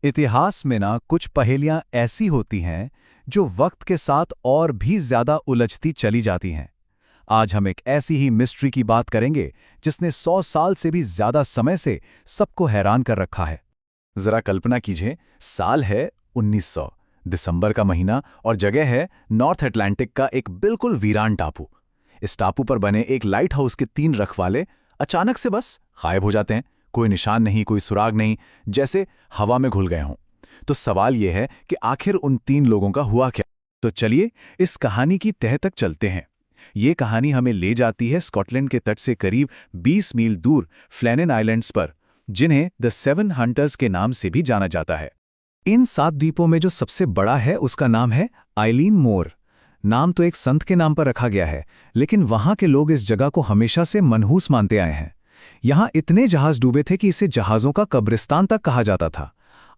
इतिहास में ना कुछ पहेलियां ऐसी होती हैं जो वक्त के साथ और भी ज्यादा उलझती चली जाती हैं। आज हम एक ऐसी ही मिस्ट्री की बात करेंगे जिसने 100 साल से भी ज्यादा समय से सबको हैरान कर रखा है। जरा कल्पना कीजिए, साल है 1900, दिसंबर का महीना और जगह है नॉर्थ अटलांटिक का एक बिल्कुल वीरान टापू। इस टापू पर बने एक लाइट हाउस के 3 रखवाले अचानक से बस गायब हो जाते हैं। कोई निशान नहीं, कोई सुराग नहीं, जैसे हवा में घुल गए हों। तो सवाल यह है कि आखिर उन 3 लोगों का हुआ क्या। तो चलिए इस कहानी की तह तक चलते हैं। ये कहानी हमें ले जाती है स्कॉटलैंड के तट से करीब 20 मील दूर फ्लैनेन आइलैंड्स पर, जिन्हें द 7 हंटर्स के नाम से भी जाना जाता है। इन 7 द्वीपों में जो सबसे बड़ा है उसका नाम है आइलीन मोर। नाम तो एक संत के नाम पर रखा गया है, लेकिन वहां के लोग इस जगह को हमेशा से मनहूस मानते आए हैं। यहां इतने जहाज डूबे थे कि इसे जहाजों का कब्रिस्तान तक कहा जाता था।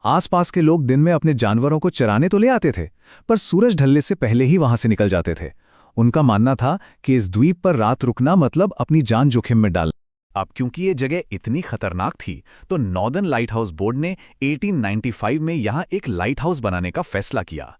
आसपास के लोग दिन में अपने जानवरों को चराने तो ले आते थे, पर सूरज ढलने से पहले ही वहां से निकल जाते थे। उनका मानना था कि इस द्वीप पर रात रुकना मतलब अपनी जान जोखिम में डालना। अब क्योंकि ये जगह इतनी खतरनाक थी, तो नॉर्दर्न लाइट हाउस बोर्ड ने 1895 में यहां एक लाइट हाउस बनाने का फैसला किया।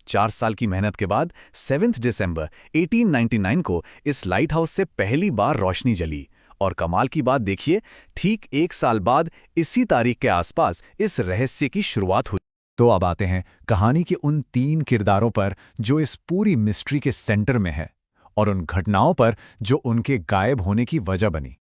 4 साल की मेहनत के बाद 7 दिसंबर 1899 को इस लाइट हाउस से पहली बार रोशनी जली। और कमाल की बात देखिए, ठीक 1 साल बाद इसी तारीख के आसपास इस रहस्य की शुरुआत हुई। तो अब आते हैं कहानी के उन 3 किरदारों पर जो इस पूरी मिस्ट्री के सेंटर में है, और उन घटनाओं पर जो उनके गायब होने की वजह बनी।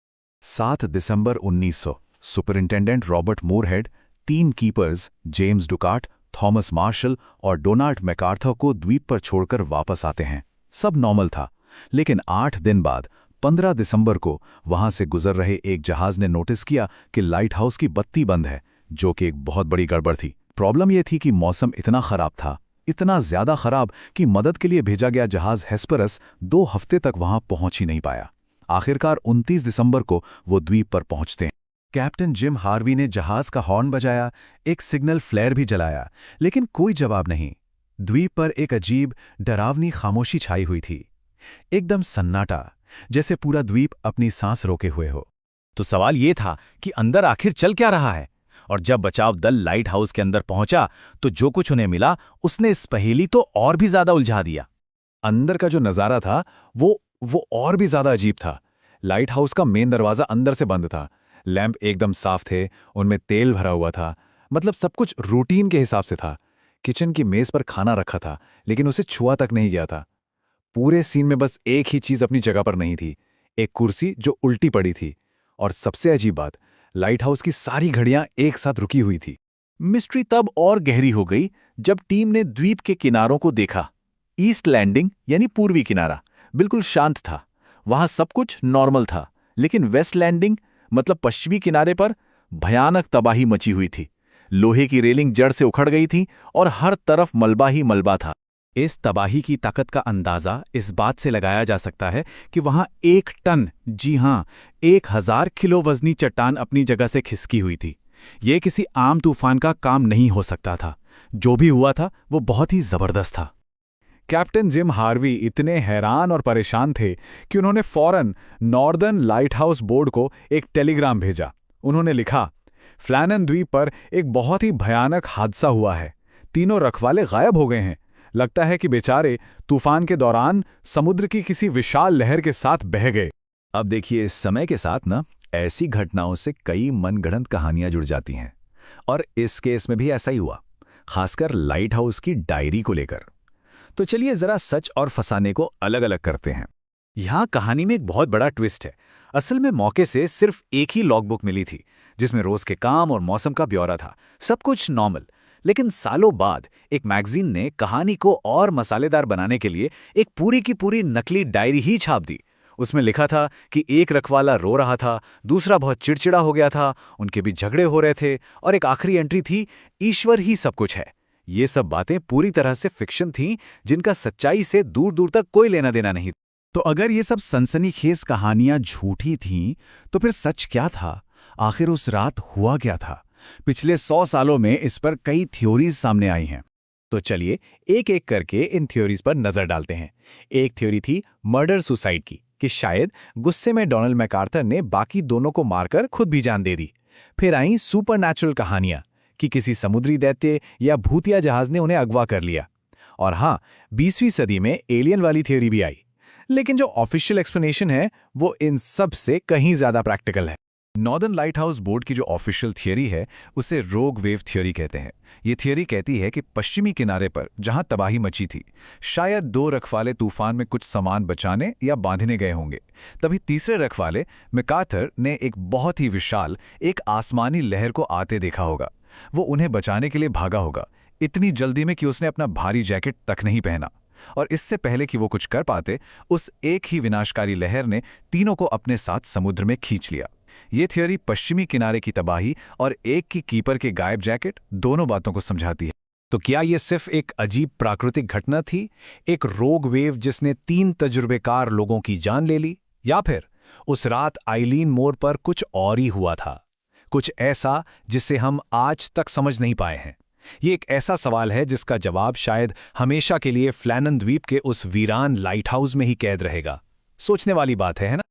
7 दिसंबर 1900, superintendent Robert Moorhead 3 keepers James Ducat, Thomas Marshall और डोनाल्ड मैकार्थर को द्वीप पर छोड़कर वापस आते हैं। सब नॉर्मल था, लेकिन 8 दिन बाद 15 दिसंबर को वहां से गुजर रहे एक जहाज ने नोटिस किया कि लाइट हाउस की बत्ती बंद है, जो कि एक बहुत बड़ी गड़बड़ थी। प्रॉब्लम यह थी कि मौसम इतना खराब था, इतना ज्यादा खराब कि मदद के लिए भेजा गया जहाज हेस्परस 2 हफ्ते तक वहां पहुंच ही नहीं पाया। आखिरकार 29 दिसंबर को वो द्वीप पर पहुंचते हैं। कैप्टन जिम हार्वी ने जहाज का हॉर्न बजाया, एक सिग्नल फ्लेयर भी जलाया, लेकिन कोई जवाब नहीं। द्वीप पर एक अजीब डरावनी खामोशी छाई हुई थी, एकदम सन्नाटा, जैसे पूरा द्वीप अपनी सांस रोके हुए हो। तो सवाल यह था कि अंदर आखिर चल क्या रहा है। और जब बचाव दल लाइट हाउस के अंदर पहुंचा, तो जो कुछ उन्हें मिला उसने इस पहेली तो और भी ज्यादा उलझा दिया। अंदर का जो नजारा था वो और भी ज्यादा अजीब था। लाइट हाउस का मेन दरवाजा अंदर से बंद था, लैंप एकदम साफ थे, उनमें तेल भरा हुआ था, मतलब सब कुछ रूटीन के हिसाब से था। किचन की मेज पर खाना रखा था, लेकिन उसे छुआ तक नहीं गया था। पूरे सीन में बस एक ही चीज अपनी जगह पर नहीं थी, एक कुर्सी जो उल्टी पड़ी थी। और सबसे अजीब बात, लाइट हाउस की सारी घड़ियां एक साथ रुकी हुई थी। मिस्ट्री तब और गहरी हो गई जब टीम ने द्वीप के किनारों को देखा। ईस्ट लैंडिंग यानी पूर्वी किनारा बिल्कुल शांत था, वहां सब कुछ नॉर्मल था। लेकिन वेस्ट लैंडिंग मतलब पश्चिमी किनारे पर भयानक तबाही मची हुई थी। लोहे की रेलिंग जड़ से उखड़ गई थी और हर तरफ मलबा ही मलबा था। इस तबाही की ताकत का अंदाजा इस बात से लगाया जा सकता है कि वहां 1 टन, जी हां 1000 किलो वजनी चट्टान अपनी जगह से खिसकी हुई थी। यह किसी आम तूफान का काम नहीं हो सकता था। जो भी हुआ था वो बहुत ही जबरदस्त था। कैप्टन जिम हार्वी इतने हैरान और परेशान थे कि उन्होंने फौरन नॉर्दर्न लाइट हाउस बोर्ड को एक टेलीग्राम भेजा। उन्होंने लिखा, फ्लैनेन द्वीप पर एक बहुत ही भयानक हादसा हुआ है, तीनों रखवाले गायब हो गए हैं। लगता है कि बेचारे तूफान के दौरान समुद्र की किसी विशाल लहर के साथ बह गए। अब देखिए, इस समय के साथ ना ऐसी घटनाओं से कई मनगढ़ंत कहानियां जुड़ जाती हैं, और इस केस में भी ऐसा ही हुआ, खासकर लाइट हाउस की डायरी को लेकर। तो चलिए जरा सच और फसाने को अलग अलग करते हैं। यहां कहानी में एक बहुत बड़ा ट्विस्ट है। असल में मौके से सिर्फ एक ही लॉगबुक मिली थी, जिसमें रोज के काम और मौसम का ब्यौरा था, सब कुछ नॉर्मल। लेकिन सालों बाद एक मैगजीन ने कहानी को और मसालेदार बनाने के लिए एक पूरी की पूरी नकली डायरी ही छाप दी। उसमें लिखा था कि एक रखवाला रो रहा था, दूसरा बहुत चिड़चिड़ा हो गया था, उनके बीच झगड़े हो रहे थे, और एक आखिरी एंट्री थी, ईश्वर ही सब कुछ है। ये सब बातें पूरी तरह से फिक्शन थीं, जिनका सच्चाई से दूर दूर तक कोई लेना देना नहीं। तो अगर ये सब सनसनीखेज कहानियां झूठी थीं, तो फिर सच क्या था? आखिर उस रात हुआ क्या था? पिछले 100 सालों में इस पर कई थ्योरीज सामने आई हैं। तो चलिए एक एक करके इन थ्योरीज पर नजर डालते हैं। एक थ्योरी थी मर्डर सुसाइड की, कि शायद गुस्से में डोनाल्ड मैकार्थर ने बाकी दोनों को मारकर खुद भी जान दे दी। फिर आई सुपरनैचुरल कहानियां, कि किसी समुद्री दैत्य या भूतिया जहाज ने उन्हें अगवा कर लिया। और हाँ, 20वीं सदी में एलियन वाली थ्योरी भी आई, लेकिन जो ऑफिशियल एक्सप्लेनेशन है वो इन सब से कहीं ज्यादा प्रैक्टिकल है। नॉर्दर्न लाइट हाउस बोर्ड की जो ऑफिशियल थियरी है उसे रोग वेव थियरी कहते हैं। ये थियरी कहती है कि पश्चिमी किनारे पर जहां तबाही मची थी, शायद 2 रखवाले तूफान में कुछ सामान बचाने या बांधने गए होंगे। तभी तीसरे रखवाले मैकार्थर ने एक बहुत ही विशाल एक आसमानी लहर को आते देखा होगा। वो उन्हें बचाने के लिए भागा होगा, इतनी जल्दी में कि उसने अपना भारी जैकेट तक नहीं पहना। और इससे पहले कि वो कुछ कर पाते, उस एक ही विनाशकारी लहर ने तीनों को अपने साथ समुद्र में खींच लिया। ये थियोरी पश्चिमी किनारे की तबाही और एक की कीपर के गायब जैकेट दोनों बातों को समझाती है। तो क्या ये सिर्फ एक अजीब प्राकृतिक घटना थी, एक रोग वेव जिसने 3 तजुर्बेकार लोगों की जान ले ली, या फिर उस रात आइलीन मोर पर कुछ और ही हुआ था, कुछ ऐसा जिसे हम आज तक समझ नहीं पाए हैं? ये एक ऐसा सवाल है जिसका जवाब शायद हमेशा के लिए फ्लैनन द्वीप के उस वीरान लाइट हाउस में ही कैद रहेगा। सोचने वाली बात है ना?